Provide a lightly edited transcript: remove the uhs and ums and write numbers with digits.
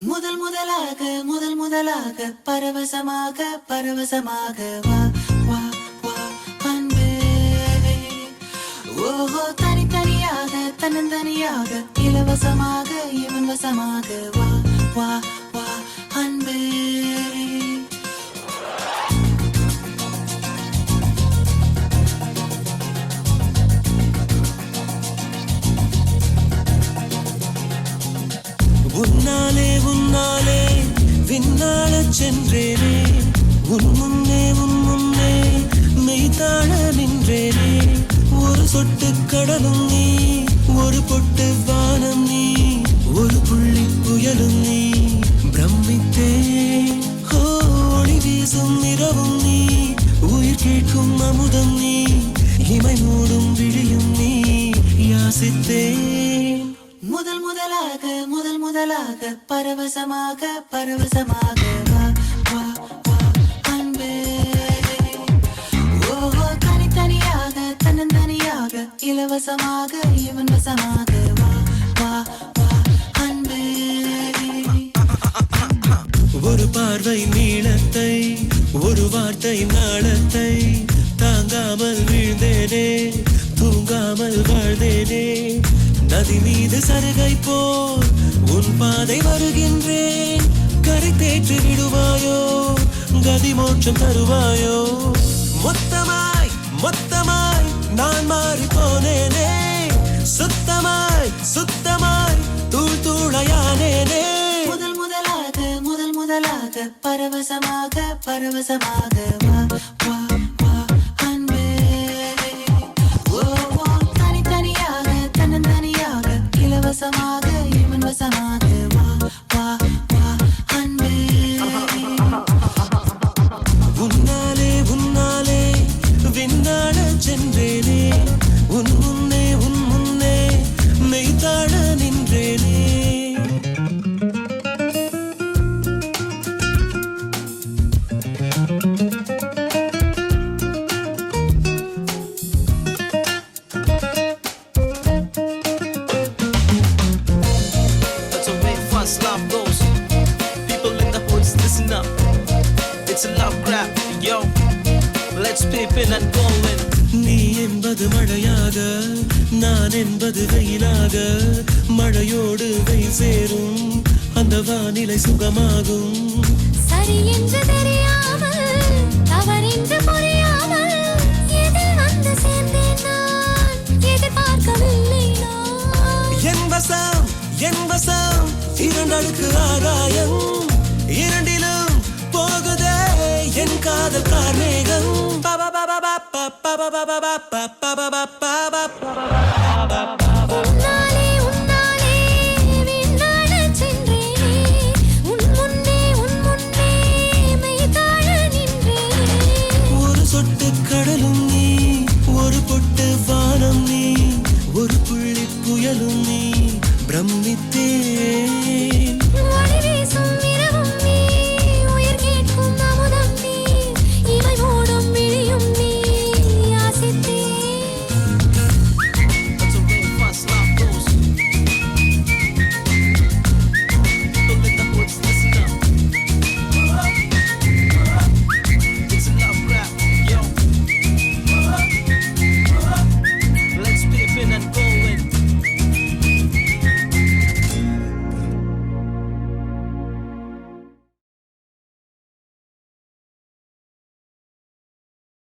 முதல் முதலாக முதல் முதலாக பரவசமாக பரவசமாக வா வா வா அன்பே. ஓஹோ தனித்தனியாக தன்னந்தனியாக இலவசமாக இவன் வசமாக வா வா வா அன்பே. உன்னாலே உன்னாலே விண்ணாளச் சென்றேனே, உன் முன்னே மெய்தாழ நின்றேனே. ஒரு சொட்டு கடலும் நீ, ஒரு பொட்டு வானம் நீ, ஒரு புள்ளி புயலும் நீ. பிரமித்தேன் ஒளி வீசும் இரவும் நீ, உயிர் கேட்கும் அமுதம் நீ, இமை மூடும் விழியும் நீ. யாசித்தேன் முதல் முதலாக முதல் முதலாக பரவசமாக பரவசமாக வா வா வா அன்பே. ஓஹோ தனித்தனியாக தன்னந்தனியாக இலவசமாக இவன் வசமாக வா வா வா அன்பே. ஒரு பார்வை நீளத்தை, ஒரு வார்த்தை நாளத்தை, தாங்காமல் வீழ்ந்தேனே, தூங்காமல் வாழ்ந்தேனே. நதி மீது சருகை போல் உன் பாதை வருகின்றேன். கரை தேற்றி விடுவாயோ, கதி மோட்சம் தருவாயோ. மொத்தமாய் மொத்தமாய் நான் மாறி போனேனே, சுத்தமாய் சுத்தமாய் தூள் தூளையானேனே. முதல் முதலாக முதல் முதலாக பரவசமாக பரவசமாக வா வா வா அன்பே. ஓ தனித்தனியாக தன்னந்தனியாக இலவசமாக இவன் வசமாக வா வா வா அன்பே. உன்னாலே உன்னாலே விண்ணாளச் சென்றேனே, உன் முன்னே மெய்தாழ நின்றேனே. That's the way fast love goes. People in the hoods, listen up. It's a love grab, yo. Let's peep in and go in. நீ என்பது மழையாக, நான் என்பது வெயிலாக. மழையோடு வெயில் சேரும், அந்த வானிலை சுகமாகும். சரி என்று தெரியாமல் தவறென்று புரியாமல் எதில் வந்து சேர்ந்தேன் நான், எதிர்பார்க்கவில்லை நான். என் வசம் இரண்டடுக்கு ஆகாயம், இரண்டிலும் போகுதே என் காதல் கார்மேகம்.